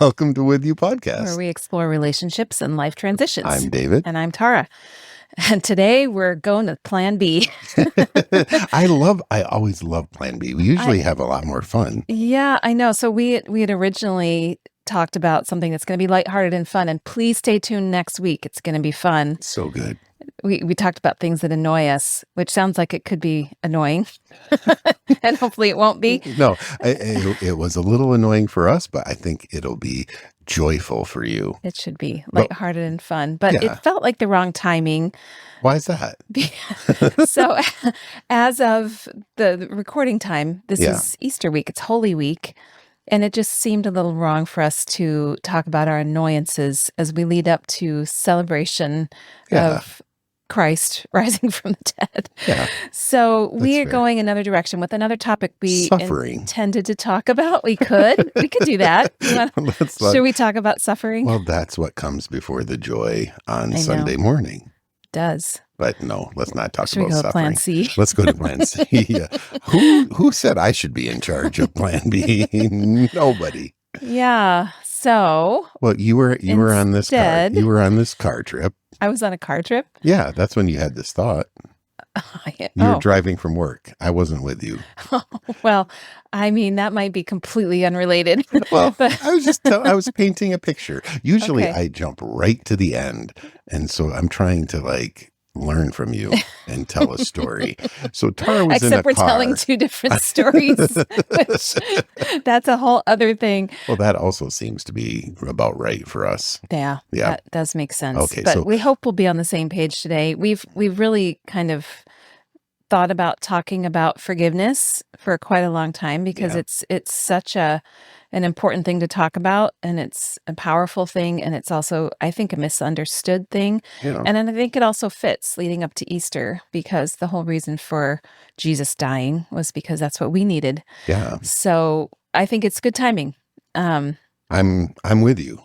Welcome to With You where Podcast. we explore relationships and life transitions. I'm David. And I'm Tara. And today we're going to Plan B. I always love Plan B. We usually have a lot more fun. Yeah, I know. So we had originally talked about something that's going to be lighthearted and fun. And please stay tuned next week. It's going to be fun. So good. We talked about things that annoy us, which sounds like it could be annoying. And hopefully it won't be. No, it was a little annoying for us, but I think it'll be joyful for you. It should be lighthearted and fun. But Yeah. it felt like the wrong timing. Why is that? So as of the recording time, this Yeah. is Easter week. It's Holy Week. And it just seemed a little wrong for us to talk about our annoyances as we lead up to celebration Yeah. of Christ rising from the dead. Yeah. So we are fair. going another direction with another topic we Suffering. intended to talk about. We could do that. Should we talk about suffering? Well, that's what comes before the joy on I know. Sunday morning. It does. But no, let's not talk Should we about go to suffering. Plan C? Let's go to Plan C. Yeah. Who said I should be in charge of Plan B? Nobody. Yeah. So Well, you were on this car. Instead- You were on this car trip. I was on a car trip. Yeah, that's when you had this thought. You were driving from work. I wasn't with you. Well, I mean, that might be completely unrelated. Well, But- I was painting a picture. Usually Okay. I jump right to the end. And so I'm trying to learn from you and tell a story. So Tara was in a Except we're car. telling two different stories, which that's a whole other thing. Well, that also seems to be about right for us. Yeah, Yeah. that does make sense. Okay, but so- we hope we'll be on the same page today. We've really kind of thought about talking about forgiveness for quite a long time because Yeah. it's such an important thing to talk about, and it's a powerful thing, and it's also, I think, a misunderstood thing. You know, And then I think it also fits leading up to Easter because the whole reason for Jesus dying was because that's what we needed. yeah, So I think it's good timing. I'm with you.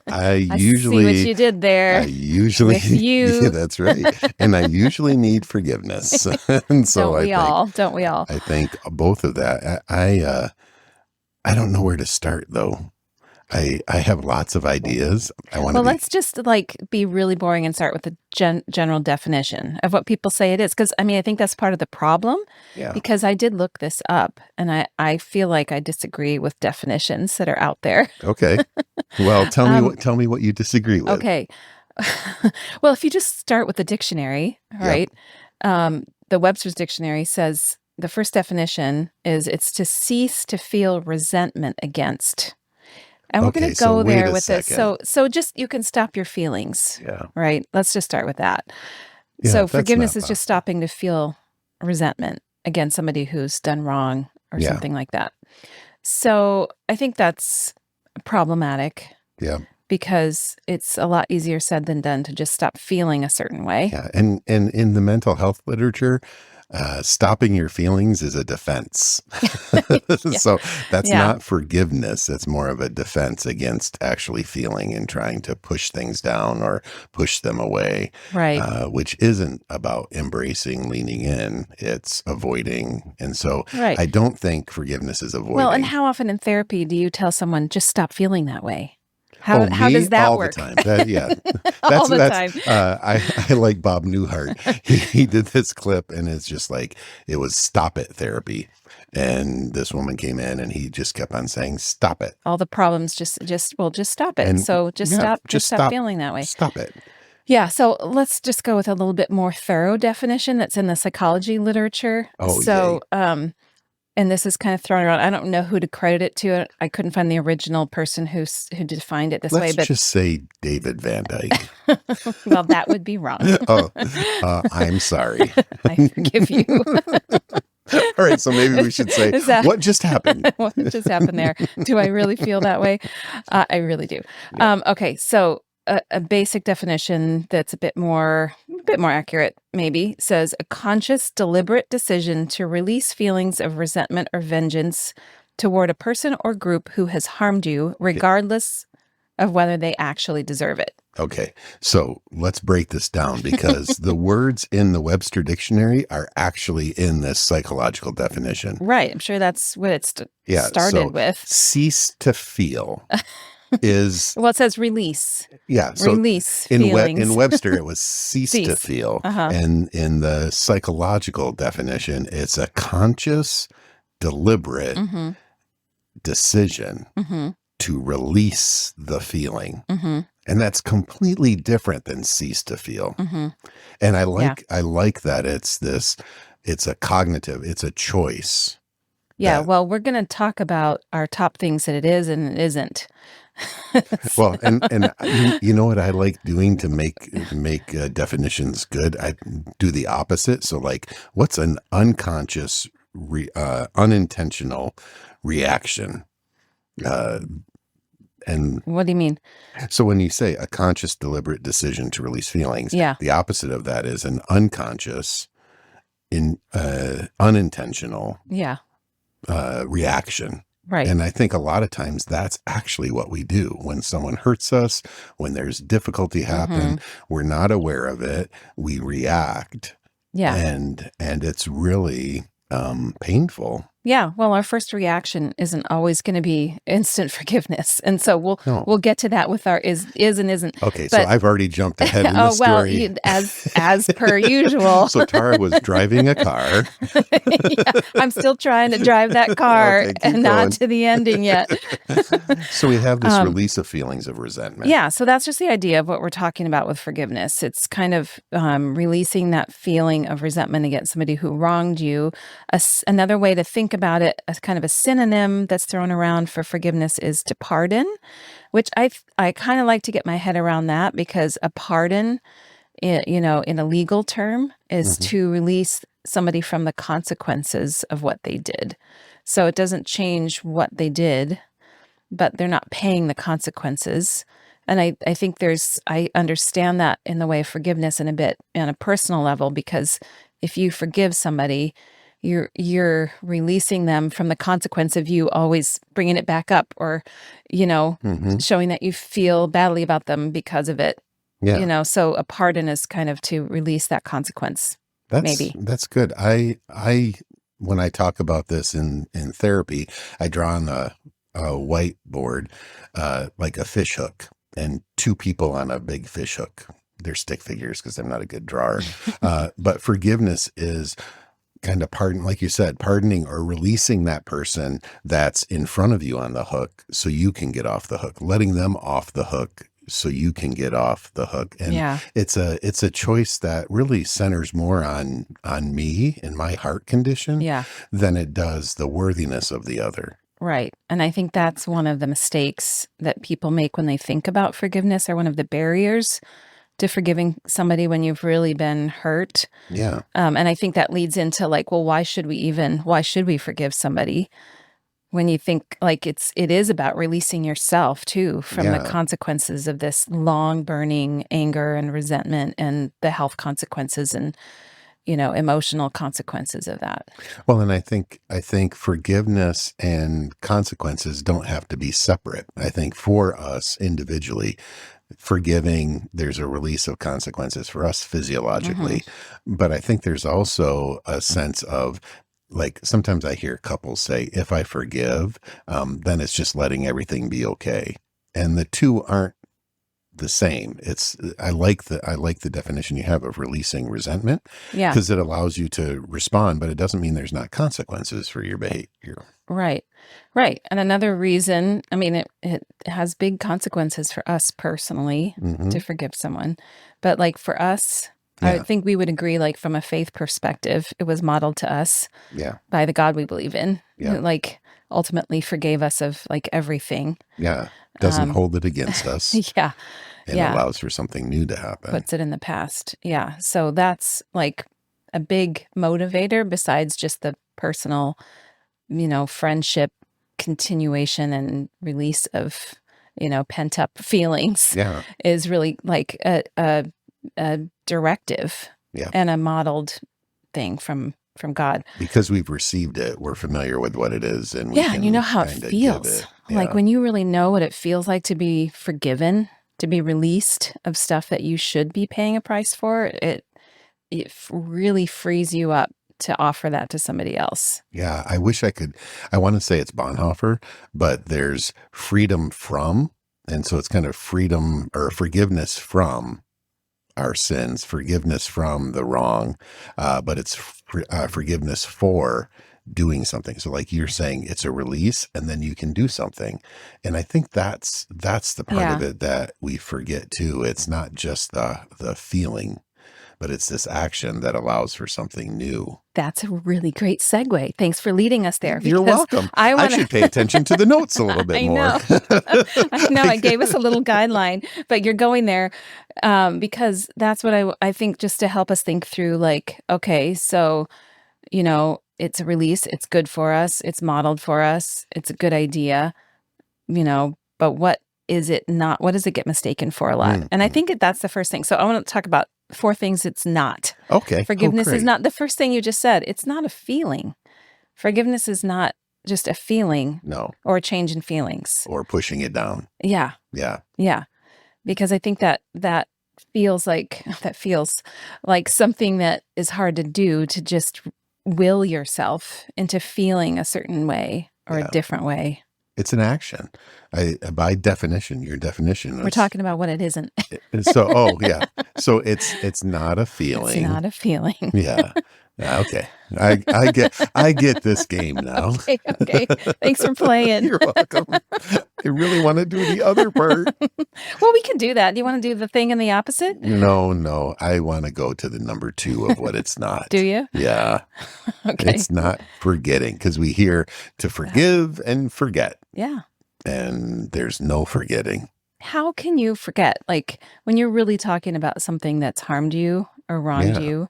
I I usually see what you did there. with you. you. Yeah, that's right. And I usually need forgiveness. And so Don't we all? I think both of that. I don't know where to start though. I have lots of ideas. I want to Well, let's just be really boring and start with the general definition of what people say it is. Because I think that's part of the problem. yeah. Because I did look this up, and I feel like I disagree with definitions that are out there. Okay. Well, tell me what you disagree with. Okay. Well, if you just start with the dictionary, right? The Webster's Dictionary says the first definition is it's to cease to feel resentment against. And we're going Okay, to so go wait there a with this. second. So just you can stop your feelings, Yeah. right? Let's just start with that. Yeah, So that's forgiveness not is just stopping to feel resentment against somebody who's done wrong or Yeah. something like that. So I think that's problematic. Yeah. Because it's a lot easier said than done to just stop feeling a certain way. Yeah. And in the mental health literature, stopping your feelings is a defense. So that's Yeah. not forgiveness. It's more of a defense against actually feeling and trying to push things down or push them away, Right. which isn't about embracing, leaning in. It's avoiding. And so Right. I don't think forgiveness is avoiding. Well, and how often in therapy do you tell someone just stop feeling that way? How me? does that all work? the time. Yeah. All the time. I like Bob Newhart. He did this clip, and it's just it was stop it therapy. And this woman came in, and he just kept on saying, "Stop it, All the problems just stop it. And, So just yeah, stop feeling that way. stop it." Yeah. So let's just go with a little bit more thorough definition that's in the psychology literature. Oh, so, and this is kind of thrown around. I don't know who to credit it to. I couldn't find the original person who defined it this way, Let's but just say David Van Dyke. well, that would be wrong. I'm sorry. I forgive you. All right, so maybe we should say, Is that- what just happened? What just happened there? Do I really feel that way? I really do. Okay, so a basic definition that's a bit more accurate, maybe, says a conscious, deliberate decision to release feelings of resentment or vengeance toward a person or group who has harmed you, regardless of whether they actually deserve it. Okay, so let's break this down because the words in the Webster Dictionary are actually in this psychological definition. Right. I'm sure that's what it Yeah, started so with. cease to feel is, Well, it says release. yeah, so Release in feelings. Webster it was cease to Cease. feel. Uh-huh. And in the psychological definition, it's a conscious, deliberate Mm-hmm. decision Mm-hmm. to release the feeling. Mm-hmm. And that's completely different than cease to feel. Mm-hmm. And I Yeah. like that it's a cognitive, it's a choice. Yeah. that- Well, we're going to talk about our top things that it is and it isn't. Well, and you know what I like doing to make definitions good? I do the opposite. So like, what's an unconscious, unintentional reaction? And What do you mean? so when you say a conscious, deliberate decision to release feelings, Yeah. the opposite of that is an unconscious, unintentional Yeah. reaction. Right. And I think a lot of times that's actually what we do when someone hurts us, when there's difficulty happen, we're not aware of it, we react. Yeah. And it's really painful. Yeah, well, our first reaction isn't always going to be instant forgiveness, and so we'll get to that with our is and isn't. Okay, but, so I've already jumped ahead in the oh well, story. as per usual. So Tara was driving a car. Yeah, I'm still trying to drive that car Okay, and keep not going. to the ending yet. So we have this release of feelings of resentment. Yeah, so that's just the idea of what we're talking about with forgiveness. It's kind of releasing that feeling of resentment against somebody who wronged you. Another way to think about it, as kind of a synonym that's thrown around for forgiveness, is to pardon, which I kind of like to get my head around that, because a pardon, in a legal term, is to release somebody from the consequences of what they did. So it doesn't change what they did, but they're not paying the consequences. And I think I understand that in the way of forgiveness in a bit on a personal level, because if you forgive somebody, you're releasing them from the consequence of you always bringing it back up, or, showing that you feel badly about them because of it. Yeah. So a pardon is kind of to release that consequence. Maybe. That's good. I when I talk about this in therapy, I draw on a whiteboard like a fish hook and two people on a big fish hook. They're stick figures because I'm not a good drawer. But forgiveness is kind of like you said, pardoning or releasing that person that's in front of you on the hook so you can get off the hook, letting them off the hook so you can get off the hook. And it's a choice that really centers more on me and my heart condition than it does the worthiness of the other. Right. And I think that's one of the mistakes that people make when they think about forgiveness, or one of the barriers to forgiving somebody when you've really been hurt. Yeah. And I think that leads into like, well, why should we forgive somebody? When you think like it is about releasing yourself too from the consequences of this long burning anger and resentment, and the health consequences and, emotional consequences of that. Well, and I think forgiveness and consequences don't have to be separate. I think for us individually, forgiving, there's a release of consequences for us physiologically. But I think there's also a sense of, like, sometimes I hear couples say, if I forgive, then it's just letting everything be okay. And the two aren't the same. I like the definition you have of releasing resentment, because it allows you to respond, but it doesn't mean there's not consequences for your behavior. Right. And another reason, I mean, it has big consequences for us personally to forgive someone, but like for us, I think we would agree, like from a faith perspective, it was modeled to us by the God we believe in, who like ultimately forgave us of like everything. Yeah. Doesn't hold it against us. And allows for something new to happen. Puts it in the past. Yeah. So that's like a big motivator besides just the personal, friendship continuation and release of, pent up feelings. Is really like a directive and a modeled thing from God. Because we've received it, we're familiar with what it is, and we can and you know how it feels. Like when you really know what it feels like to be forgiven, to be released of stuff that you should be paying a price for, it really frees you up to offer that to somebody else. Yeah, I wish I could. I want to say it's Bonhoeffer, but there's freedom from, and so it's kind of freedom or forgiveness from our sins, forgiveness from the wrong, but it's forgiveness for doing something. So like you're saying, it's a release and then you can do something. And I think that's the part of Yeah. it that we forget too. It's not just the feeling, but it's this action that allows for something new. That's a really great segue. Thanks for leading us there You're because welcome. I I want should pay attention to the notes a little bit I more. know. I know. I gave us a little guideline, but you're going there because that's what I think, just to help us think through, like, okay, so, it's a release. It's good for us. It's modeled for us. It's a good idea, but what is it not? What does it get mistaken for a lot? And I think that's the first thing. So I want to talk about 4 things it's not. Okay. Oh, Forgiveness is great. not the first thing you just said. It's not a feeling. Forgiveness is not just a feeling No, or a change in feelings. or pushing it down. Yeah. Yeah. Yeah. Because I think that feels like something that is hard to do, to just will yourself into feeling a certain way or Yeah. a different way. It's an action. By definition, your definition. We're talking about what it isn't. So, yeah. So it's not a feeling. It's not a feeling. Yeah. Okay. I get this game now. Okay. Thanks for playing. You're welcome. I really want to do the other part. Well, we can do that. Do you want to do the thing and the opposite? No. I want to go to the number 2 of what it's not. Do you? Yeah. Okay. It's not forgetting, because we hear to forgive and forget. Yeah. And there's no forgetting. How can you forget? Like, when you're really talking about something that's harmed you or wronged you,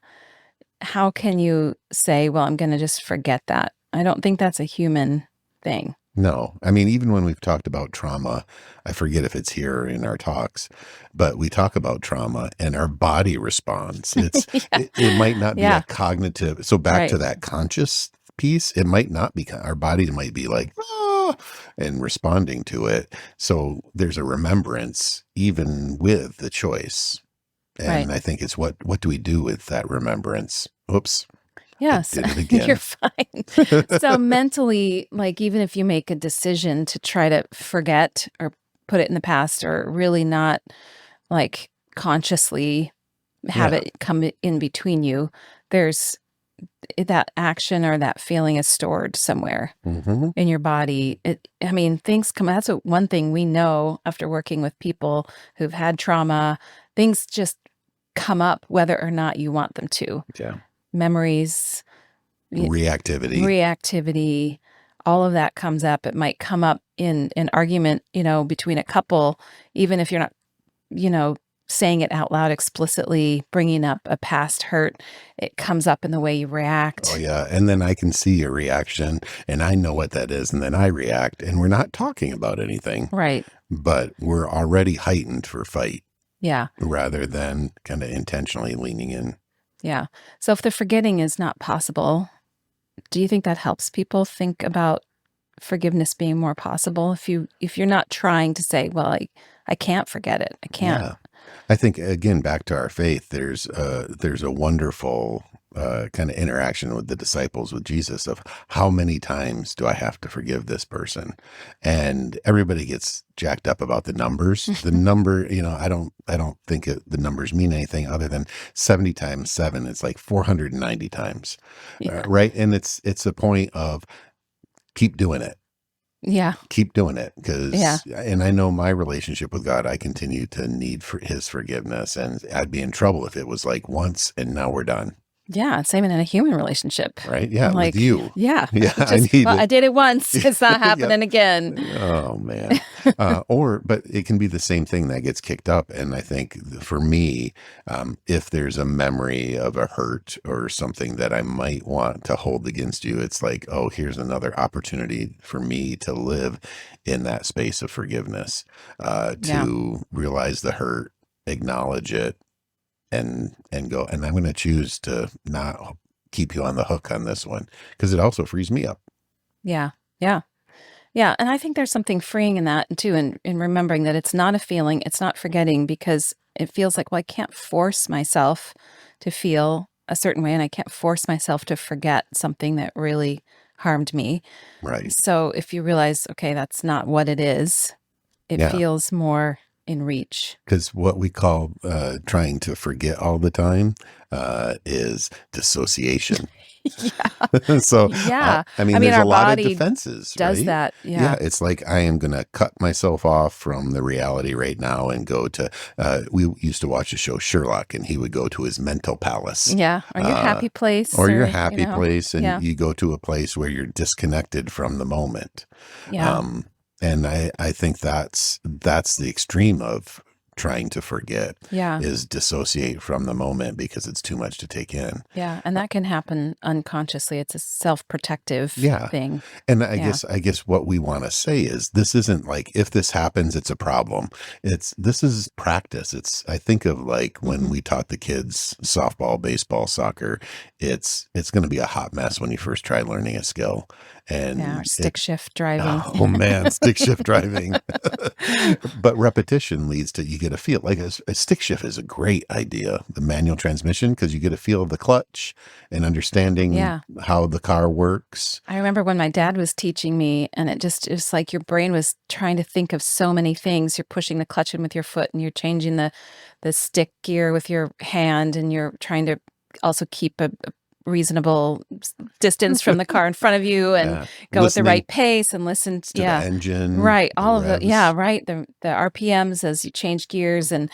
how can you say, well, I'm going to just forget that? I don't think that's a human thing. No. I mean, even when we've talked about trauma, I forget if it's here in our talks, but we talk about trauma and our body responds. It might not be a cognitive. So back to that conscious piece, it might not be, our body might be like, and responding to it. So there's a remembrance even with the choice. And I think it's what do we do with that remembrance? Oops. Yes, I did it again. You're fine. So mentally, like, even if you make a decision to try to forget or put it in the past, or really not like consciously have it come in between you, there's that action or that feeling is stored somewhere in your body. Things come. That's one thing we know after working with people who've had trauma. Things just come up whether or not you want them to. Yeah. Memories, reactivity, all of that comes up. It might come up in an argument, between a couple, even if you're not, saying it out loud explicitly, bringing up a past hurt. It comes up in the way you react. Oh, yeah. And then I can see your reaction and I know what that is. And then I react, and we're not talking about anything. Right. But we're already heightened for fight. Yeah. Rather than kind of intentionally leaning in. Yeah. So if the forgetting is not possible, do you think that helps people think about forgiveness being more possible? If you're not trying to say, well, I can't forget it. I can't. Yeah. I think, again, back to our faith, there's a wonderful kind of interaction with the disciples with Jesus of how many times do I have to forgive this person? And everybody gets jacked up about the numbers. The number, I don't think the numbers mean anything other than 70 times 7. It's like 490 times, right? And it's a point of keep doing it. Yeah. Keep doing it, and I know my relationship with God, I continue to need for his forgiveness, and I'd be in trouble if it was like once and now we're done. Yeah, same in a human relationship. Right? Yeah, like, with you. Yeah. Yeah, I did it once. It's not happening again. Oh, man. But it can be the same thing that gets kicked up. And I think for me, if there's a memory of a hurt or something that I might want to hold against you, it's like, oh, here's another opportunity for me to live in that space of forgiveness, to realize the hurt, acknowledge it, and go, and I'm going to choose to not keep you on the hook on this one, because it also frees me up. Yeah. Yeah. Yeah, and I think there's something freeing in that too, in remembering that it's not a feeling, it's not forgetting, because it feels like, well, I can't force myself to feel a certain way, and I can't force myself to forget something that really harmed me. Right. So if you realize, okay, that's not what it is, it Yeah. feels more in reach. Because what we call trying to forget all the time is dissociation. Yeah. So, Yeah. I I mean, mean, there's a our lot of body defenses, does right? that. Yeah, Yeah. it's like I am going to cut myself off from the reality right now and go to. We used to watch the show Sherlock, and he would go to his mental palace. Yeah. Or your happy place, Or your or, happy place, and yeah. you go to a place where you're disconnected from the moment. Yeah. Um, and I think that's the extreme of trying to forget Yeah. is dissociate from the moment because it's too much to take in. Yeah. And that can happen unconsciously. It's a self-protective Yeah. thing. And Yeah. I guess what we want to say is this isn't like if this happens, it's a problem. This is practice. I think of like when Mhm. we taught the kids softball, baseball, soccer, it's going to be a hot mess when you first try learning a skill. Yeah. Or And stick shift driving. oh man, stick shift driving. But repetition leads to you get a feel. Like a stick shift is a great idea, the manual transmission, because you get a feel of the clutch and understanding Yeah. how the car works. I remember when my dad was teaching me, and it's like your brain was trying to think of so many things. You're pushing the clutch in with your foot, and you're changing the stick gear with your hand, and you're trying to also keep a reasonable distance from the car in front of you, and Yeah. go at the Listening right pace, and listen. to the Yeah, engine, right. the All of the yeah, revs. right. The RPMs as you change gears, and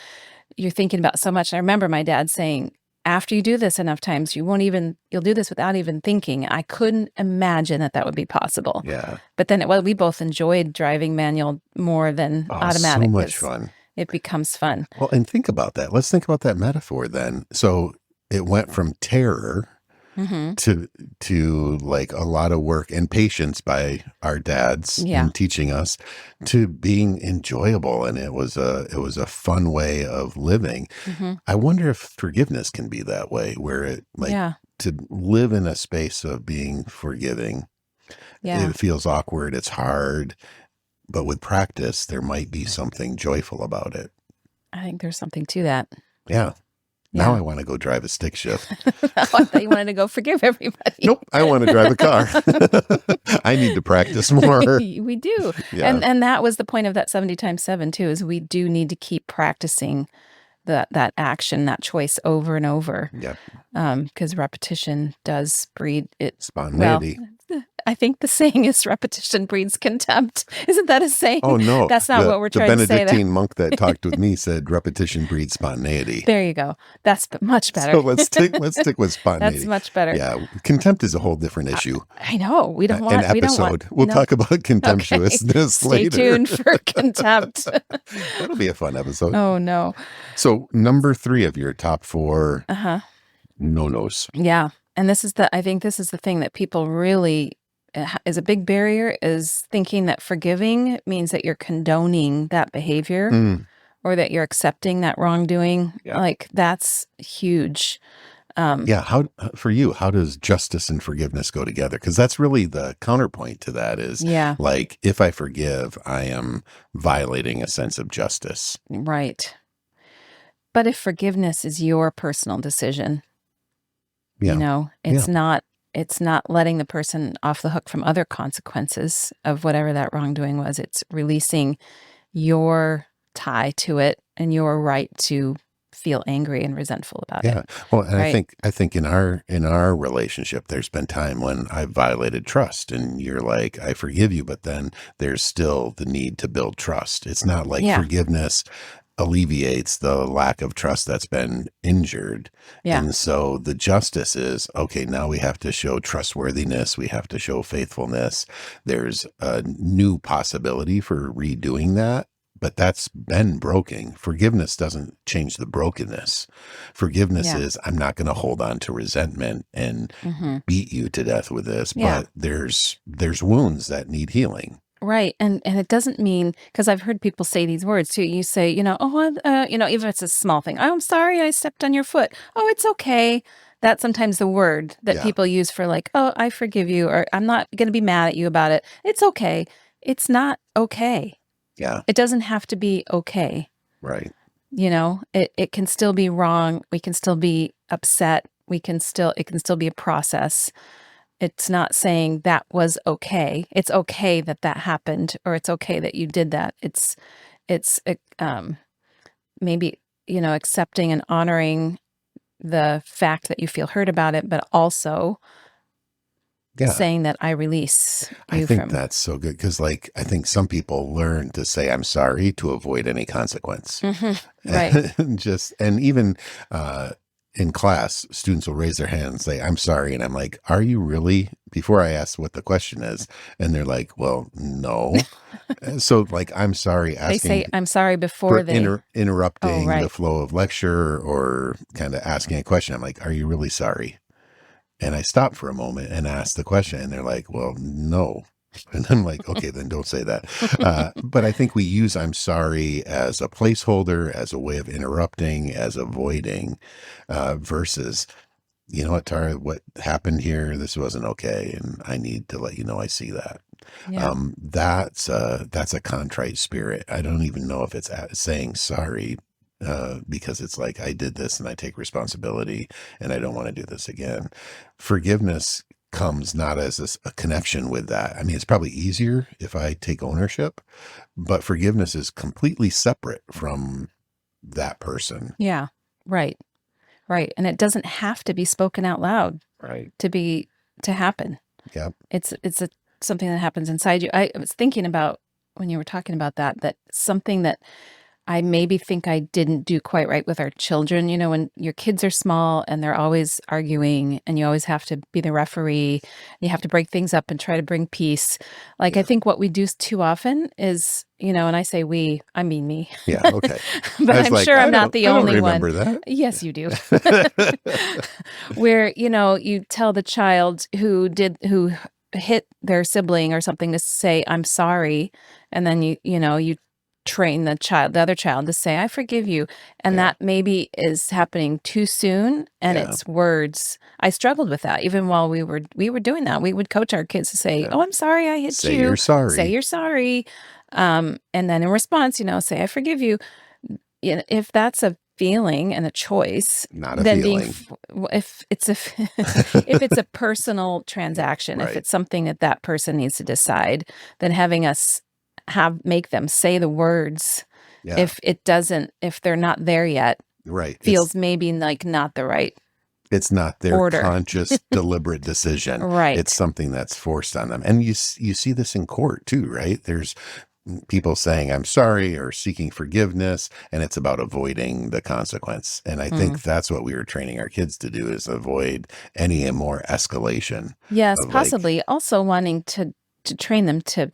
you're thinking about so much. I remember my dad saying, after you do this enough times, you'll do this without even thinking. I couldn't imagine that would be possible. Yeah. But then we both enjoyed driving manual more than Oh, so automatic much because fun. it becomes fun. Well, and think about that. Let's think about that metaphor then. So it went from terror Hmm. to like a lot of work and patience by our dads Yeah. in teaching us to being enjoyable, and it was a fun way of living. Hmm. I wonder if forgiveness can be that way, where it like Yeah. to live in a space of being forgiving. Yeah. It feels awkward, it's hard, but with practice there might be something joyful about it. I think there's something to that. Yeah. Now Yeah. I want to go drive a stick shift. I thought you wanted to go forgive everybody. Nope, I want to drive a car. I need to practice more. We do. Yeah. And that was the point of that 70 times 7 too, is we do need to keep practicing that action, that choice over and over. Yeah. Because repetition does breed it. Well, Spontaneity. I think the saying is repetition breeds contempt. Isn't that a saying? Oh no. That's not what we're trying to say. Benedictine monk that talked with me said repetition breeds spontaneity. There you go. That's much better. So let's stick with spontaneity. That's much better. Yeah. Contempt is a whole different issue. I know. We don't want An episode. We don't want, We'll no. talk about contemptuousness Stay later. tuned for contempt. That'll be a fun episode. Oh no. So number 3 of your top 4 Uh-huh. no-nos. Yeah. And I think this is the thing that people really is a big barrier, is thinking that forgiving means that you're condoning that behavior Mm, or that you're accepting that wrongdoing. Yeah. Like that's huge. yeah. How for you? How does justice and forgiveness go together? Because that's really the counterpoint to that. Is Yeah. like if I forgive, I am violating a sense of justice. Right. But if forgiveness is your personal decision, Yeah. it's not letting the person off the hook from other consequences of whatever that wrongdoing was. It's releasing your tie to it and your right to feel angry and resentful about Yeah. it. Well, and Right. I think in our relationship, there's been time when I've violated trust, and you're like, I forgive you, but then there's still the need to build trust. It's not like Yeah. forgiveness alleviates the lack of trust that's been injured. Yeah. And so the justice is, okay, now we have to show trustworthiness. We have to show faithfulness. There's a new possibility for redoing that, but that's been broken. Forgiveness doesn't change the brokenness. Forgiveness Yeah. is, I'm not going to hold on to resentment and Hmm. beat you to death with this, Yeah. but there's wounds that need healing. Right. And it doesn't mean, because I've heard people say these words too. You say, even if it's a small thing, oh, I'm sorry, I stepped on your foot. Oh, it's okay. That's sometimes the word that Yeah. people use for like, oh, I forgive you, or I'm not going to be mad at you about it. It's okay. it's not okay. Yeah. It doesn't have to be okay. Right. It can still be wrong. We can still be upset. It can still be a process. It's not saying that was okay. It's okay that that happened, or it's okay that you did that. It's maybe, accepting and honoring the fact that you feel hurt about it, but also Yeah. saying that I release I you think from. that's so good because, like, I think some people learn to say I'm sorry to avoid any consequence. Right. And even in class, students will raise their hand and say, I'm sorry. And I'm like, are you really? Before I ask what the question is. And they're like, well, no. So, like, I'm sorry They say asking I'm sorry before for they. Oh, interrupting the right. flow of lecture or kind of asking a question. I'm like, are you really sorry? And I stop for a moment and ask the question, and they're like, well, no. And I'm like, okay, then don't say that. But I think we use I'm sorry as a placeholder, as a way of interrupting, as avoiding, versus, you know what, Tara, what happened here, this wasn't okay. And I need to let you know I see that. Yeah. That's a contrite spirit. I don't even know if it's saying sorry, because it's like, I did this and I take responsibility and I don't want to do this again. Forgiveness comes not as a connection with that. I mean, it's probably easier if I take ownership, but forgiveness is completely separate from that person. Yeah. Right. Right. And it doesn't have to be spoken out loud Right. to happen. Yep. It's something that happens inside you. I was thinking about when you were talking about that something that I maybe think I didn't do quite right with our children. When your kids are small and they're always arguing and you always have to be the referee, you have to break things up and try to bring peace. Like, I Yeah. think what we do too often is, and I say we, I mean me, Yeah. Okay. but I was I'm like, sure I'm not the I don't only one. remember that. Yes, you do. Where, you tell the child who hit their sibling or something to say, I'm sorry. And then you train the other child to say, I forgive you. And Yeah. that maybe is happening too soon. And Yeah. it's words. I struggled with that. Even while we were doing that, we would coach our kids to say, Yeah. oh, I'm sorry I hit Say you. you're Say sorry. you're sorry. And then in response, say, I forgive you. If that's a feeling and a choice, Not a then feeling. if it's a if it's a personal transaction, if Right. it's something that person needs to decide, then having us make them say the words, Yeah. if they're not there yet, Right. feels maybe like not the right It's not their order. conscious, deliberate decision. It's Right. something that's forced on them. And you see this in court too, right? There's people saying, I'm sorry, or seeking forgiveness, and it's about avoiding the consequence. And I Mm. think that's what we were training our kids to do, is avoid any more escalation Yes, of, like, possibly also wanting to train them to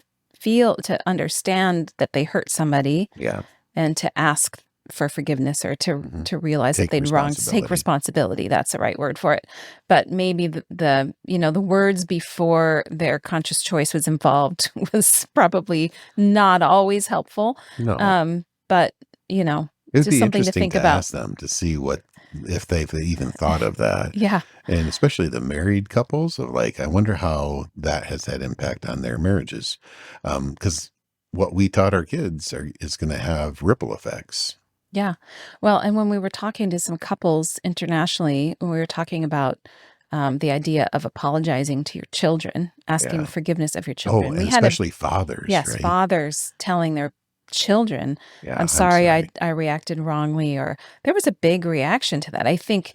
understand that they hurt somebody yeah, and to ask for forgiveness, or to hmm to realize that take they'd wronged, to take responsibility. responsibility. That's the right word for it. But maybe the words before their conscious choice was involved was probably not always helpful. No, But you know, it'd just be something to interesting think to about. ask them to see what, if they've even thought of that. Yeah. And especially the married couples, of like, I wonder how that has had impact on their marriages. Because what we taught our kids is going to have ripple effects. Yeah. Well, and when we were talking to some couples internationally, when we were talking about the idea of apologizing to your children, asking Yeah. forgiveness of your Oh, children, we and had especially fathers, yes, right? fathers telling their children, Yeah, I'm I'm sorry sorry. I reacted wrongly, or there was a big reaction to that. I think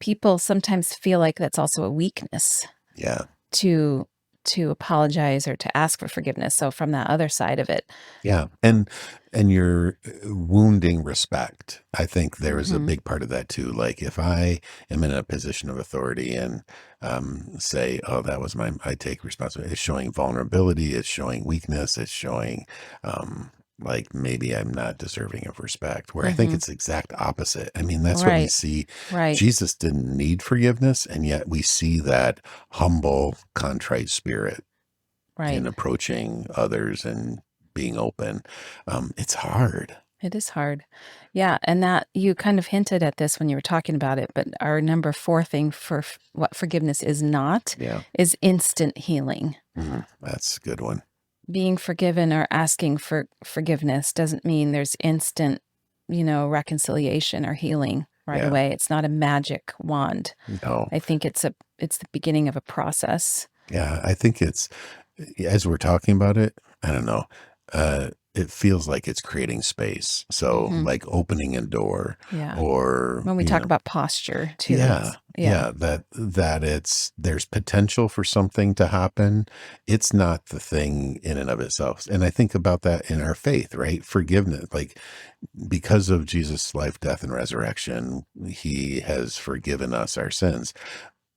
people sometimes feel like that's also a weakness Yeah. to apologize or to ask for forgiveness. So from that other side of it. Yeah. And you're wounding respect. I think there is a Mhm. big part of that too. Like, if I am in a position of authority and say, oh, that was I take responsibility. It's showing vulnerability. It's showing weakness. It's showing, like, maybe I'm not deserving of respect, where I think Mhm. it's the exact opposite. I mean, that's what we Right. see. Right. Jesus didn't need forgiveness. And yet we see that humble, contrite spirit in Right. approaching others and being open. It's hard. It is hard. Yeah, and that you kind of hinted at this when you were talking about it, but our number 4 thing for what forgiveness is not Yeah. is instant healing. That's a good one. being forgiven or asking for forgiveness doesn't mean there's instant, reconciliation or healing right Yeah. away. It's not a magic wand. No. I think it's the beginning of a process. Yeah. I think it's, as we're talking about it, I don't know. It feels like it's creating space. So, Hmm. like opening a door, Yeah. or, When we talk about posture too, yeah, yeah. yeah, there's potential for something to happen. It's not the thing in and of itself. And I think about that in our faith, right? Forgiveness, like because of Jesus' life, death, and resurrection, he has forgiven us our sins.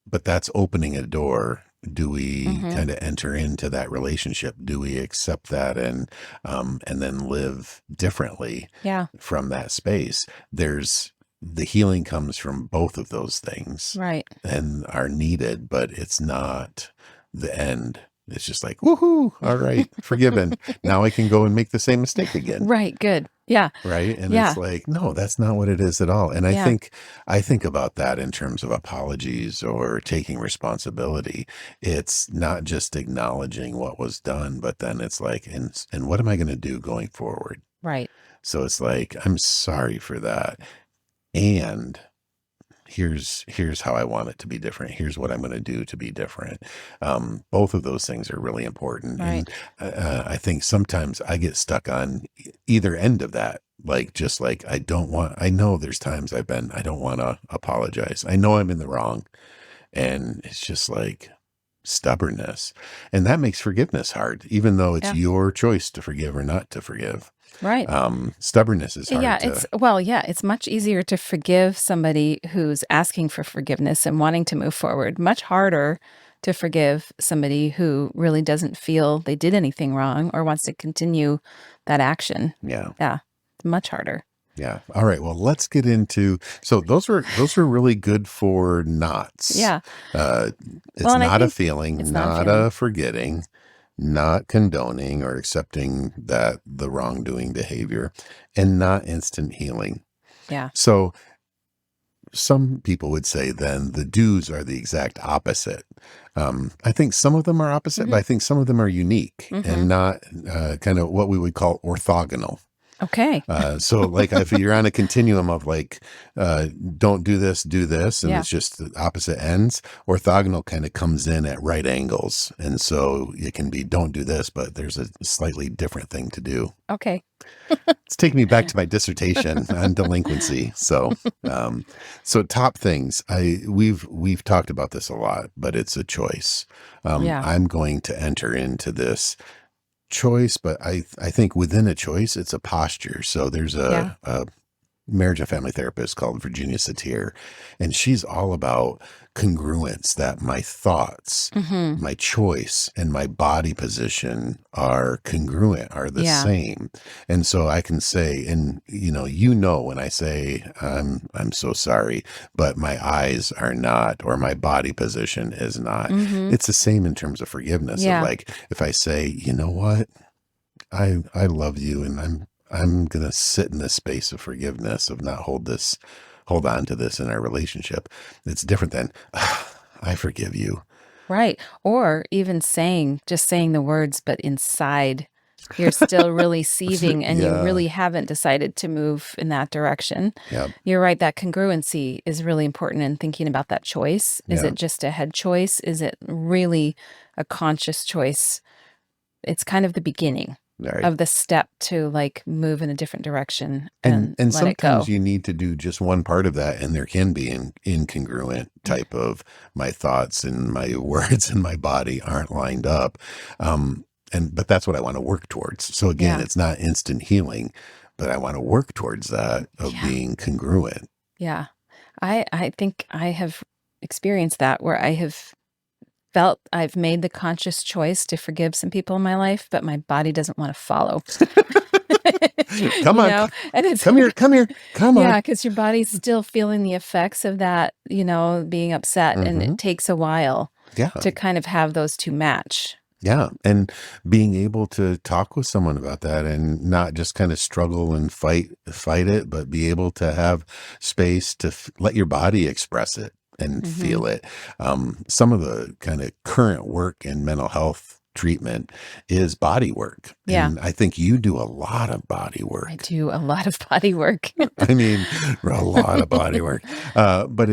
But that's opening a door. Do we Hmm. kind of enter into that relationship? Do we accept that and then live differently Yeah. from that space? There's the healing comes from both of those things Right. and are needed, but it's not the end. It's just like, woohoo, all right, forgiven. Now I can go and make the same mistake again. Right. Good. Yeah. Right. And it's Yeah. like, no, that's not what it is at all. And Yeah. I think about that in terms of apologies or taking responsibility. It's not just acknowledging what was done, but then it's like, and what am I going to do going forward? Right. So it's like, I'm sorry for that. And here's how I want it to be different. Here's what I'm going to do to be different. Both of those things are really important. Right. And I think sometimes I get stuck on either end of that. Like, just like, I know there's times I don't want to apologize. I know I'm in the wrong. And it's just like stubbornness. And that makes forgiveness hard, even though it's Yeah. your choice to forgive or not to forgive. Right. Stubbornness is hard Yeah, to, it's much easier to forgive somebody who's asking for forgiveness and wanting to move forward. Much harder to forgive somebody who really doesn't feel they did anything wrong or wants to continue that action. yeah. Yeah, much harder. Yeah. All right. Well, let's get into. So those are really good for knots. Yeah. It's Well, and I not a think feeling, it's not a not feeling. a forgetting, not condoning or accepting that the wrongdoing behavior, and not instant healing. Yeah. So some people would say then the do's are the exact opposite. I think some of them are opposite, Hmm. but I think some of them are unique Hmm. and not kind of what we would call orthogonal. Okay. So like if you're on a continuum of like, don't do this, and Yeah. it's just the opposite ends, orthogonal kind of comes in at right angles. And so it can be, don't do this, but there's a slightly different thing to do. Okay. It's taking me back to my dissertation on delinquency. So, so top things, we've talked about this a lot, but it's a choice. Yeah. I'm going to enter into this choice, but I think within a choice, it's a posture. So there's Yeah. a marriage and family therapist called Virginia Satir, and she's all about congruence, that my thoughts, Hmm. my choice, and my body position are congruent, are the Yeah. same. And so I can say, and when I say I'm so sorry, but my eyes are not, or my body position is not. Hmm. It's the same in terms of forgiveness. Of Yeah. like, if I say, you know what, I love you, and I'm going to sit in this space of forgiveness, of not hold on to this in our relationship. It's different than, I forgive you. Right. Or even just saying the words, but inside you're still really seething and you Yeah. really haven't decided to move in that direction. Yeah. You're right. That congruency is really important in thinking about that choice. Is Yeah. it just a head choice? Is it really a conscious choice? It's kind of the beginning Right. of the step to like move in a different direction And and let it go. sometimes you need to do just one part of that, and there can be an incongruent type of my thoughts and my words and my body aren't lined up. But that's what I want to work towards. So again, Yeah. it's not instant healing, but I want to work towards that of Yeah. being congruent. Yeah. I think I have experienced that where I have felt I've made the conscious choice to forgive some people in my life, but my body doesn't want to follow. Come on, And it's come here, come yeah, on. because your body's still feeling the effects of that, being upset, and Mhm. it takes a while Yeah. to kind of have those two match. Yeah. And being able to talk with someone about that and not just kind of struggle and fight it, but be able to have space to let your body express it and Mhm. feel it. Some of the kind of current work in mental health treatment is body work. Yeah. And I think you do a lot of body I work. do a lot of body work. I mean, a lot of body work. But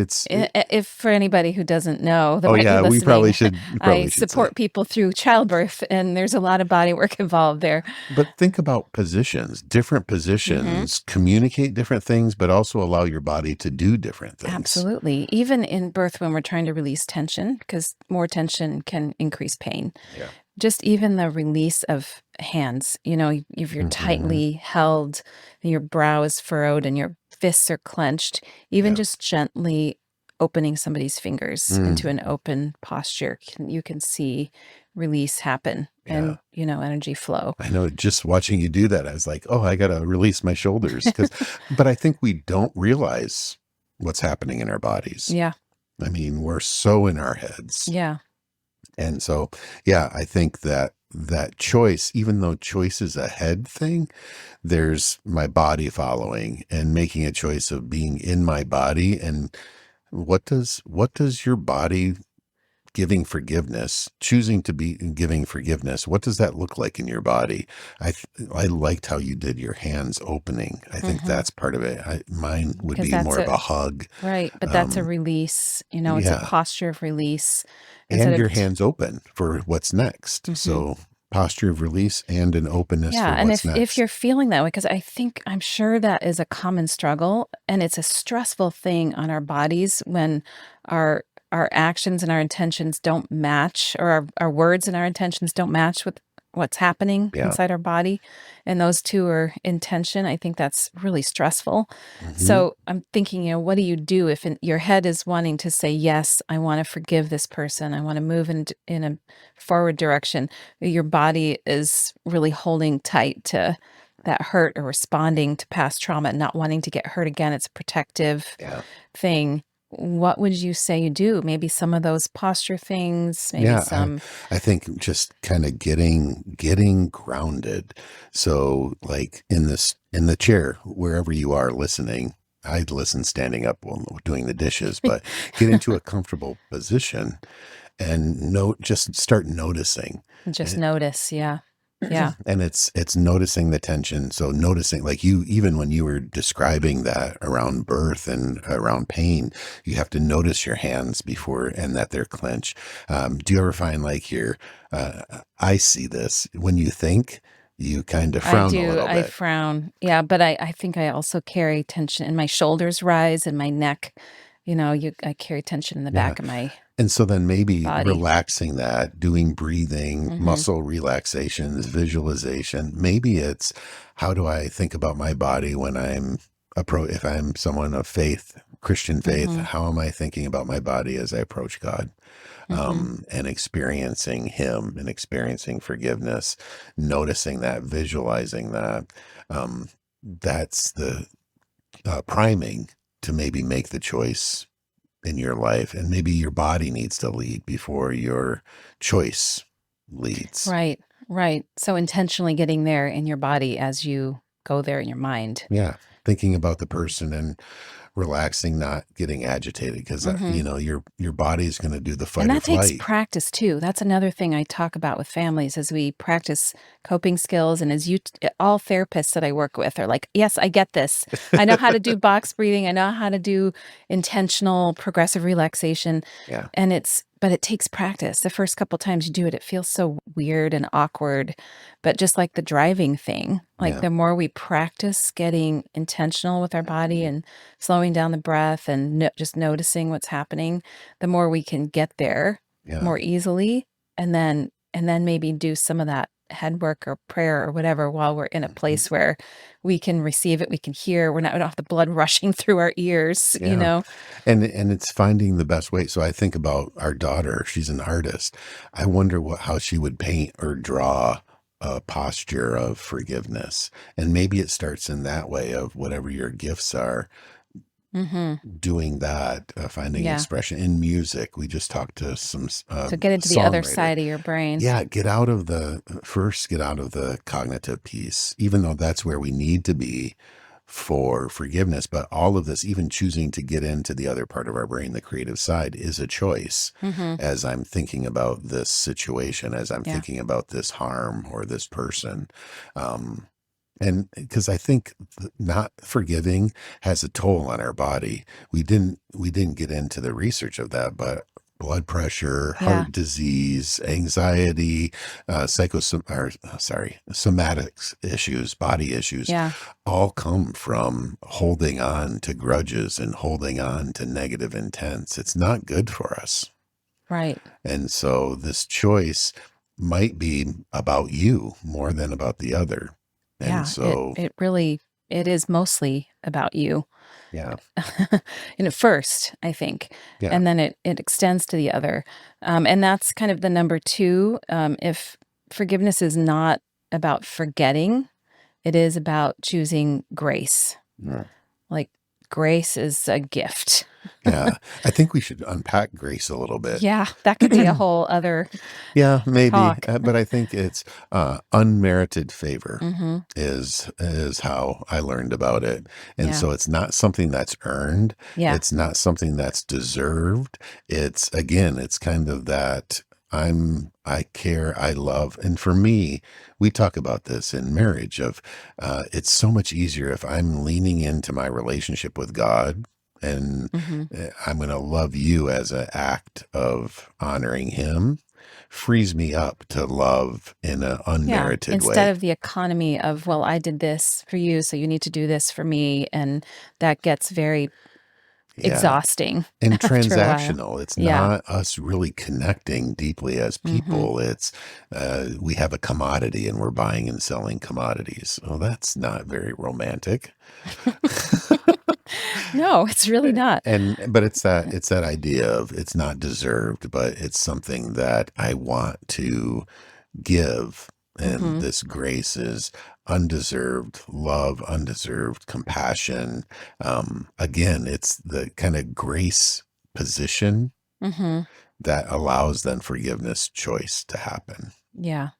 If for anybody who doesn't know that oh might be yeah, we listening, I probably should say. support people through childbirth, and there's a lot of body work involved there. But think about positions. Different Hmm. positions communicate different things, but also allow your body to do different things. Absolutely. Even in birth, when we're trying to release tension, because more tension can increase pain. Yeah. Just even the release of hands, if you're Hmm. tightly held, and your brow is furrowed and your fists are clenched, even Yeah. just gently opening somebody's fingers into Mm, an open posture, you can see release happen yeah. and, energy flow. I know just watching you do that, I was like, oh, I got to release my shoulders. But I think we don't realize what's happening in our bodies. Yeah. I mean, we're so in our heads. Yeah. And so, yeah, I think that choice, even though choice is a head thing, there's my body following and making a choice of being in my body. And what does your body giving forgiveness, choosing to be giving forgiveness, what does that look like in your body? I liked how you did your hands opening. I think Hmm. that's part of it. Mine would Because be that's more of a hug. right. But that's a Um, release, it's a yeah, posture of release instead and of, your hands open for what's next. mhm. So posture of release and an openness Yeah, for and what's if next. you're feeling that way, because I'm sure that is a common struggle, and it's a stressful thing on our bodies when our our actions and our intentions don't match, or our words and our intentions don't match with what's happening Yeah. inside our body, and those two are in tension. I think that's really stressful. Hmm. So I'm thinking, what do you do if your head is wanting to say, yes, I want to forgive this person, I want to move in a forward direction, your body is really holding tight to that hurt or responding to past trauma and not wanting to get hurt again. It's a protective Yeah. thing. What would you say you do? Maybe some of those posture things, maybe Yeah, some. I think just kind of getting grounded. So like in the chair, wherever you are listening, I'd listen standing up while doing the dishes, but get into a comfortable position and just start noticing. Just notice. Yeah. Yeah. And it's noticing the tension. So noticing, like, you, even when you were describing that around birth and around pain, you have to notice your hands before, and that they're clenched. Do you ever find like I see this when you think, you kind of I frown a do. little I bit. frown. Yeah. But I think I also carry tension and my shoulders rise and my neck, I carry tension in the Yeah. back of my And so then maybe body. relaxing that, doing breathing, Hmm. muscle relaxations, visualization. Maybe it's, how do I think about my body when if I'm someone of faith, Christian faith, Hmm. how am I thinking about my body as I approach God? Hmm. And experiencing Him and experiencing forgiveness, noticing that, visualizing that. That's the priming to maybe make the choice in your life, and maybe your body needs to lead before your choice leads. Right, right. So intentionally getting there in your body as you go there in your mind. Yeah, thinking about the person and relaxing, not getting agitated, because Hmm. your body is going to do the And fight or that takes flight. practice too. That's another thing I talk about with families as we practice coping skills. And as all therapists that I work with are like, yes, I get this. I know how to do box breathing. I know how to do intentional progressive relaxation. Yeah, But it takes practice. The first couple times you do it, it feels so weird and awkward. But just like the driving thing, like yeah, the more we practice getting intentional with our body and slowing down the breath and just noticing what's happening, the more we can get there yeah. more easily, and then maybe do some of that head work or prayer or whatever while we're in a Mhm. place where we can receive it, we can hear, we don't have the blood rushing through our ears, you Yeah. know? And it's finding the best way. So I think about our daughter, she's an artist. I wonder how she would paint or draw a posture of forgiveness. And maybe it starts in that way of whatever your gifts are, Mhm. doing that, finding Yeah. expression in music. We just talked to some So get into the other songwriter. side of your brain. Yeah, get out of the cognitive piece, even though that's where we need to be. for forgiveness. But all of this, even choosing to get into the other part of our brain, the creative side, is a choice Mm-hmm. as I'm thinking about this situation, as I'm Yeah. thinking about this harm or this person. Um, and because I think not forgiving has a toll on our body. We didn't get into the research of that, but blood pressure, Yeah. heart disease, anxiety, somatics issues, body issues, Yeah. all come from holding on to grudges and holding on to negative intents. It's not good for us. Right. And so this choice might be about you more than about the other. And Yeah. It so, it really it is mostly about you. yeah, First, I think, yeah, and then it extends to the other. And that's kind of the number two. If forgiveness is not about forgetting, it is about choosing grace. mm, Like grace is a gift. yeah. I think we should unpack grace a little bit. Yeah, that could be a whole other Yeah, maybe, talk. but I think it's unmerited favor Mm-hmm. is how I learned about it. And Yeah. so it's not something that's earned. Yeah. It's not something that's deserved. It's again, it's kind of that I care, I love. And for me, we talk about this in marriage of it's so much easier if I'm leaning into my relationship with God and Mm-hmm. I'm going to love you as an act of honoring him, frees me up to love in an Yeah. unmerited Instead way. of the economy of, well, I did this for you, so you need to do this for me. And that gets very Yeah. exhausting And after a while. transactional. It's Yeah. not us really connecting deeply as Mm-hmm. people. It's we have a commodity and we're buying and selling commodities. Well, that's not very romantic. No, it's really not. And but it's that idea of it's not deserved, but it's something that I want to give. And Mm-hmm. this grace is undeserved love, undeserved compassion. Again, it's the kind of grace position Mm-hmm. that allows then forgiveness choice to happen. Yeah.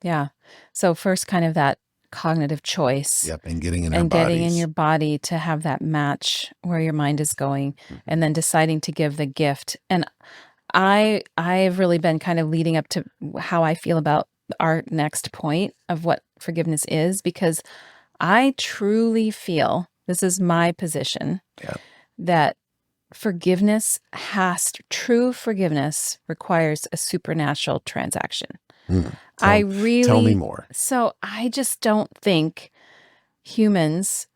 Yeah. So first kind of that cognitive choice Yep. And getting in our and getting in your bodies. body to have that match where your mind is going Mhm. and then deciding to give the gift. And I've really been kind of leading up to how I feel about our next point of what forgiveness is because I truly feel this is my position Yeah. that true forgiveness requires a supernatural transaction. Mm. I Tell me really more. so I just don't think humans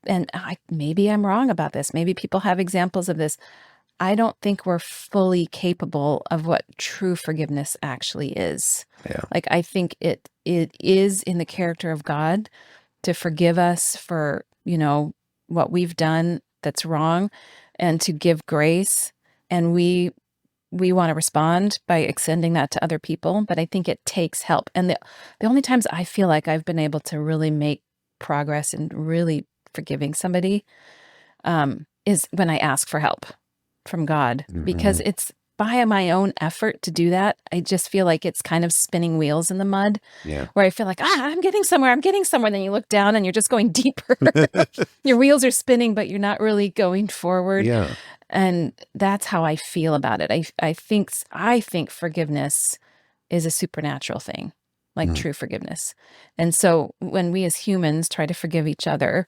and maybe I'm wrong about this. Maybe people have examples of this. I don't think we're fully capable of what true forgiveness actually is. Yeah. Like I think it is in the character of God to forgive us for, what we've done that's wrong and to give grace and we want to respond by extending that to other people, but I think it takes help. And the only times I feel like I've been able to really make progress in really forgiving somebody is when I ask for help from God, because Hmm. it's by my own effort to do that. I just feel like it's kind of spinning wheels in the mud Yeah. where I feel like, I'm getting somewhere. I'm getting somewhere. Then you look down and you're just going deeper. Your wheels are spinning, but you're not really going forward. Yeah. And that's how I feel about it. I think forgiveness is a supernatural thing, like Mm. true forgiveness. And so when we as humans try to forgive each other,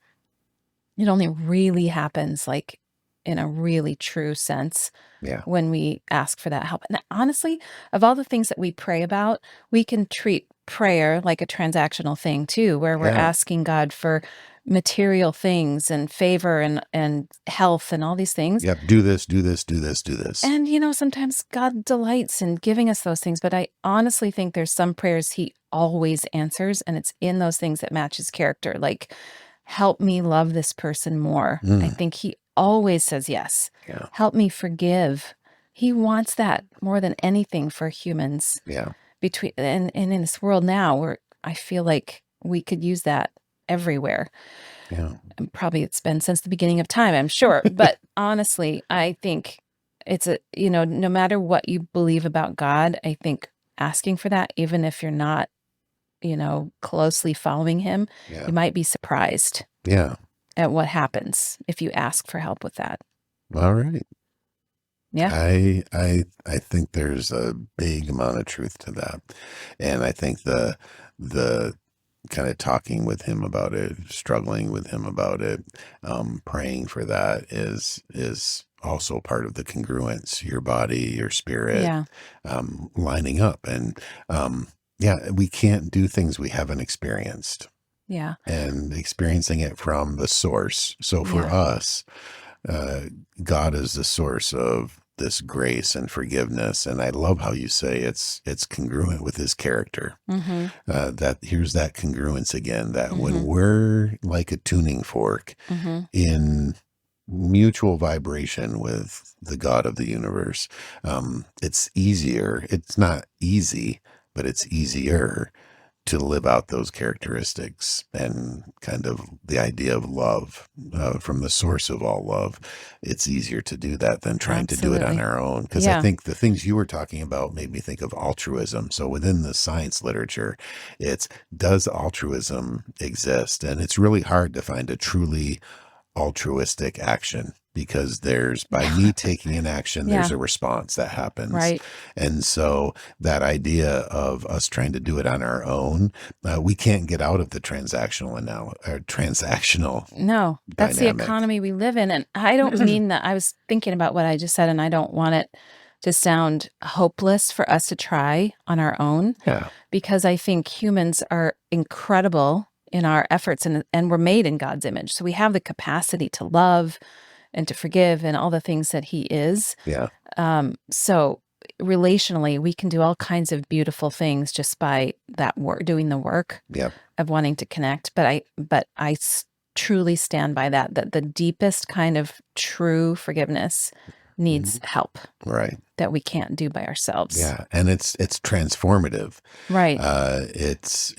it only really happens like in a really true sense Yeah. when we ask for that help. And honestly, of all the things that we pray about, we can treat prayer like a transactional thing too, where we're Yeah. asking God for material things and favor and health and all these things. Yep. Do this, do this, do this, do this. And sometimes God delights in giving us those things, but I honestly think there's some prayers he always answers, and it's in those things that match his character. Like, help me love this person more. I Mm. think he always says yes. Yeah. Help me forgive. He wants that more than anything for humans Yeah. and in this world now where I feel like we could use that everywhere. Yeah. And probably it's been since the beginning of time, I'm sure. But honestly, I think it's no matter what you believe about God, I think asking for that, even if you're not closely following him, Yeah. you might be surprised Yeah. at what happens if you ask for help with that. All right. Yeah. I think there's a big amount of truth to that. And I think the kind of talking with him about it, struggling with him about it, praying for that is also part of the congruence, your body, your spirit, Yeah. lining up. And yeah, we can't do things we haven't experienced Yeah. and experiencing it from the source. So for Yeah. us, uh, God is the source of this grace and forgiveness. And I love how you say it's congruent with his character. Mm-hmm. That here's that congruence again, that when Mm-hmm. we're like a tuning fork Mm-hmm. in mutual vibration with the God of the universe, it's easier. It's not easy, but it's easier to live out those characteristics and kind of the idea of love from the source of all love. It's easier to do that than trying to do it on Absolutely. our own. Because I Yeah. think the things you were talking about made me think of altruism. So within the science literature, it's does altruism exist? And it's really hard to find a truly altruistic action because there's by me taking an action, there's Yeah. a response that happens. Right. And so that idea of us trying to do it on our own, we can't get out of the transactional No, that's the dynamic. economy we live in. And I don't mean that. I was thinking about what I just said, and I don't want it to sound hopeless for us to try on our own, Yeah. because I think humans are incredible in our efforts, and we're made in God's image. So we have the capacity to love and to forgive and all the things that he is. Yeah. So relationally, we can do all kinds of beautiful things just by that work, doing the work Yeah. of wanting to connect. But I truly stand by that the deepest kind of true forgiveness needs help Right. that we can't do by ourselves. Yeah. And it's transformative. Right. It's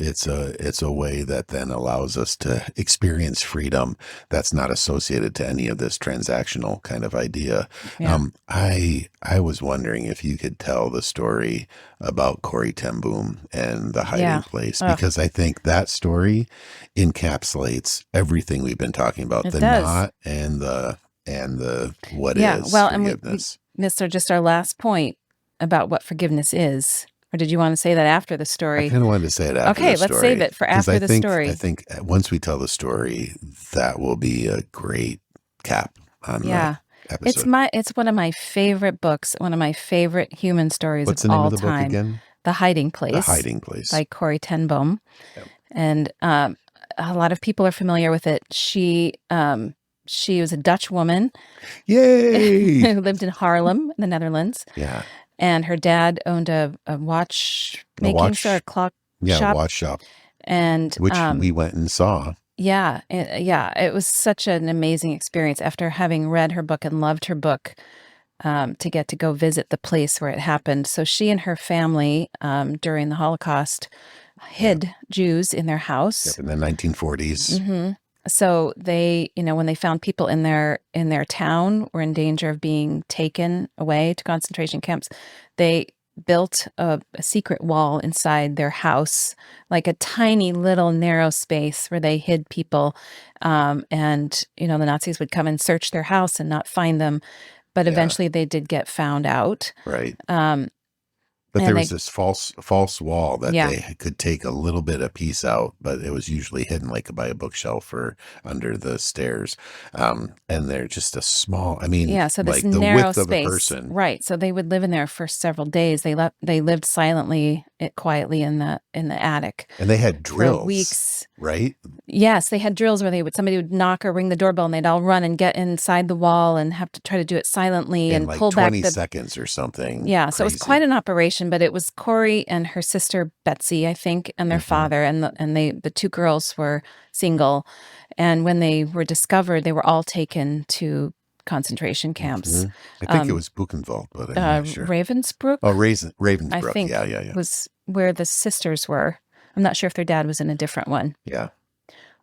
a way that then allows us to experience freedom that's not associated to any of this transactional kind of idea. Yeah. I was wondering if you could tell the story about Corey Ten Boom and the hiding Yeah. place, Ugh. because I think that story encapsulates everything we've been talking about, It the does. not and the what Yeah. is Well, and we forgiveness. missed just our last point about what forgiveness is. Or did you want to say that after the I story? kind of wanted to say it after Okay, the story. let's save it for 'Cause after the I story. think once we tell the story, that will be a great cap on Yeah. the episode. It's one of my favorite books, one of my favorite human stories What's of the name all of the book time. again? The Hiding The Place Hiding Place. by Corey Ten Boom. Yep. And a lot of people are familiar with it. She was a Dutch woman Yay! who lived in Haarlem, the Netherlands. Yeah. And her dad owned a watch making watch- store, a clock Yeah, shop. watch shop, And which we went and saw. yeah, it was such an amazing experience after having read her book and loved her book, to get to go visit the place where it happened. So she and her family, during the Holocaust, hid Jews in their house. Yep, in the 1940s. Mm-hmm. So they, when they found people in their town were in danger of being taken away to concentration camps, they built a secret wall inside their house, like a tiny little narrow space where they hid people. And the Nazis would come and search their house and not find them, but Yeah. eventually they did get found out. Right. And But there was this false wall that Yeah. they could take a little bit of piece out, but it was usually hidden like by a bookshelf or under the stairs. And they're just a small, so this like the narrow width of space, a person. right? So they would live in there for several days. They lived silently, quietly in the attic And they had drills, for weeks. right? Yes, they had drills where somebody would knock or ring the doorbell, and they'd all run and get inside the wall and have to try to do it silently In and like pull back 20 the seconds or something. Yeah, so it was crazy. quite an operation, but it was Corey and her sister Betsy, I think, and their Mhm. father, and the two girls were single. And when they were discovered, they were all taken to concentration camps. Mhm. I think it was Buchenwald, but I'm not sure. Ravensbrück, Oh, I Ravensbrück. think, Yeah. was where the sisters were. I'm not sure if their dad was in a different one. Yeah.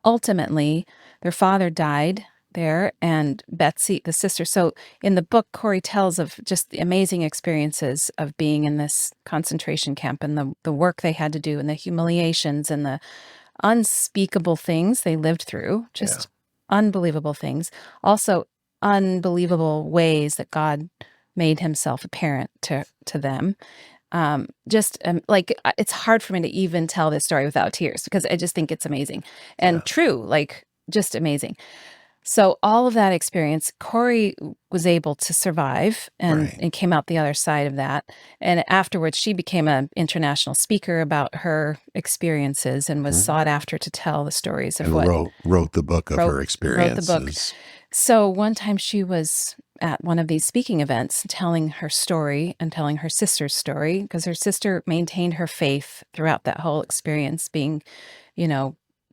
Ultimately, their father died there, and Betsy, the sister. So in the book, Corey tells of just the amazing experiences of being in this concentration camp and the work they had to do and the humiliations and the unspeakable things they lived through, just unbelievable things. Also, unbelievable ways that God made himself apparent to them. It's hard for me to even tell this story without tears because I just think it's amazing and true, like just amazing. So all of that experience, Corey was able to survive and came out the other side of that. And afterwards, she became an international speaker about her experiences and was sought after to tell the stories of wrote the book of her experiences. Wrote the book. So one time she was at one of these speaking events telling her story and telling her sister's story because her sister maintained her faith throughout that whole experience, being,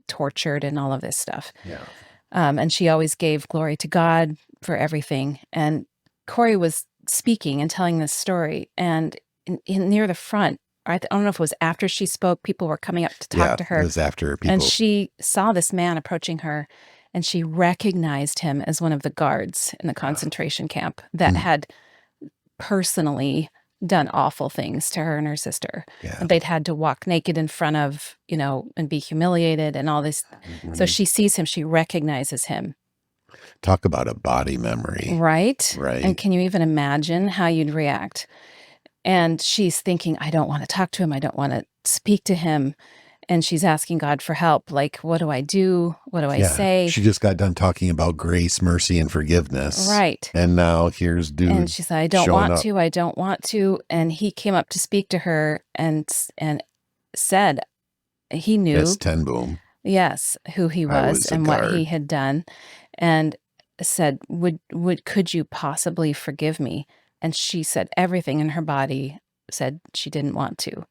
tortured and all of this stuff. Yeah. And she always gave glory to God for everything. And Corey was speaking and telling this story. And in near the front, I don't know if it was after she spoke, people were coming up to talk to her. It was after people. And she saw this man approaching her, and she recognized him as one of the guards in the concentration camp that had personally done awful things to her and her sister. Yeah. And they'd had to walk naked in front of, and be humiliated and all this. So she sees him, she recognizes him. Talk about a body memory. Right? Right. And can you even imagine how you'd react? And she's thinking, I don't want to talk to him. I don't want to speak to him. And she's asking God for help. Like, what do I do? What do I say? She just got done talking about grace, mercy, and forgiveness. Right. And now here's dude. And she said, I don't want to. And he came up to speak to her and said he knew. Yes, Ten Boom. Yes, who he was and what he had done. And said, could you possibly forgive me? And she said everything in her body said she didn't want to.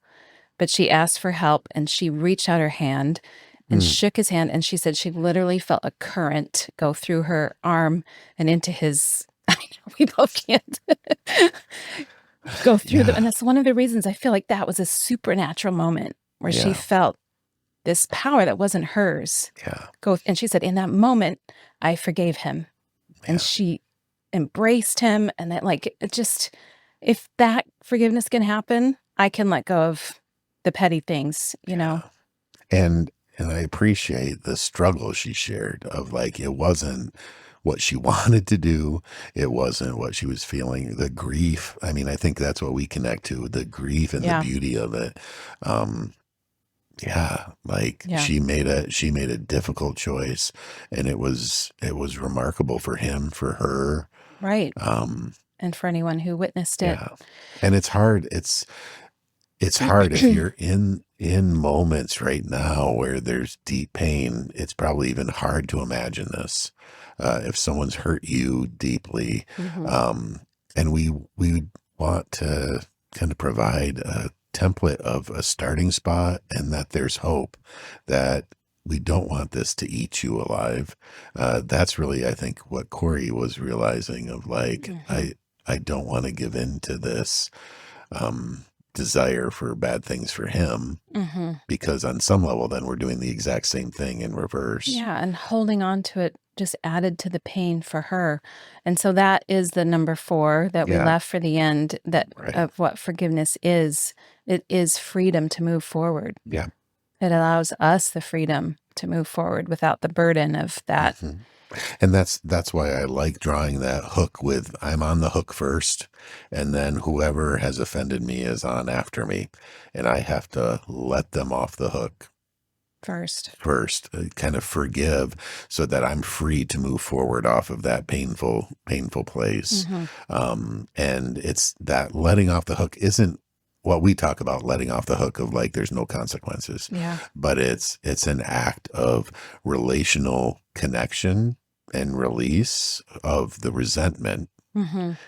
But she asked for help, and she reached out her hand and shook his hand. And she said she literally felt a current go through her arm and into his. I know we both can't go through them. And that's one of the reasons I feel like that was a supernatural moment where she felt this power that wasn't hers. Yeah. And she said, in that moment, I forgave him. Yeah. And she embraced him. And that, if that forgiveness can happen, I can let go of the petty things, And I appreciate the struggle she shared of it wasn't what she wanted to do. It wasn't what she was feeling, the grief. I mean, I think that's what we connect to, the grief and the beauty of it. She made a difficult choice, and it was remarkable for him, for her. Right. And for anyone who witnessed it. Yeah. And it's hard. It's hard if you're in moments right now where there's deep pain. It's probably even hard to imagine this if someone's hurt you deeply. And we want to kind of provide a template of a starting spot, and that there's hope, that we don't want this to eat you alive. That's really, I think, what Corey was realizing of I don't want to give in to this desire for bad things for him, because on some level then we're doing the exact same thing in reverse. Yeah, and holding on to it just added to the pain for her. And so that is the number 4 that we left for the end, of what forgiveness is. It is freedom to move forward. Yeah. It allows us the freedom to move forward without the burden of that. And that's why I like drawing that hook with, I'm on the hook first, and then whoever has offended me is on after me, and I have to let them off the hook first, kind of forgive, so that I'm free to move forward off of that painful place. And it's that letting off the hook isn't what we talk about, letting off the hook of there's no consequences. Yeah. But it's an act of relational connection and release of the resentment.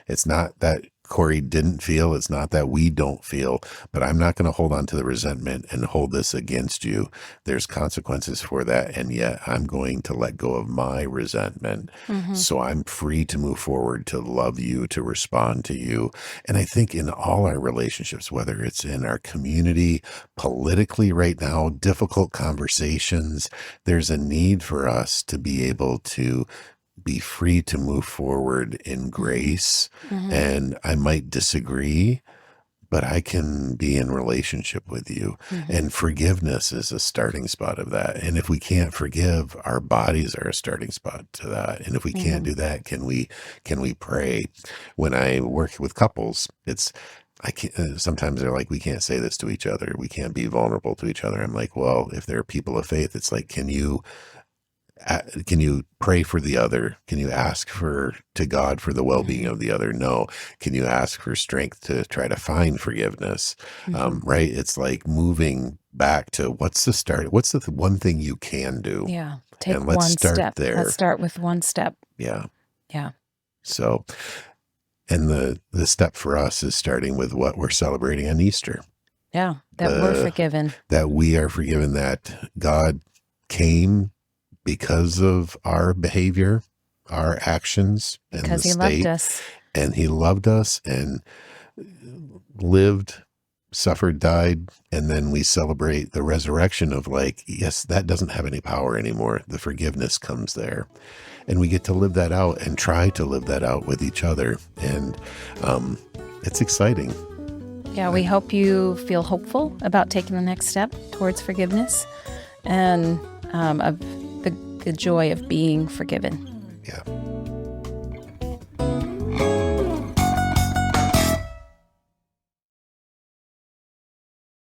It's not that Corey didn't feel, it's not that we don't feel, but I'm not going to hold on to the resentment and hold this against you. There's consequences for that, and yet I'm going to let go of my resentment, so I'm free to move forward, to love you, to respond to you. And I think in all our relationships, whether it's in our community, politically right now, difficult conversations, there's a need for us to be able to be free to move forward in grace. Mhm. And I might disagree, but I can be in relationship with you. Mhm. And forgiveness is a starting spot of that. And if we can't forgive, our bodies are a starting spot to that. And if we can't Mhm. do that, can we pray? When I work with couples, I can't, sometimes they're like, we can't say this to each other. We can't be vulnerable to each other. I'm like, well, if they're people of faith, it's like, can you pray for the other? Can you ask to God for the well-being Mhm. of the other? No. Can you ask for strength to try to find forgiveness? Mhm. Right. It's like moving back to what's the start? What's the one thing you can do? Yeah. And Take let's one start step. Let's there. start with one step. Yeah. Yeah. So, and the step for us is starting with what we're celebrating on Easter, Yeah. That we're forgiven. that we are forgiven, that God came because of our behavior, our actions, and the Because he loved state. us. And he loved us and lived, suffered, died. And then we celebrate the resurrection of like, yes, that doesn't have any power anymore. The forgiveness comes there. And we get to live that out and try to live that out with each other. And it's exciting. Yeah, we hope you feel hopeful about taking the next step towards forgiveness and of the joy of being forgiven. Yeah.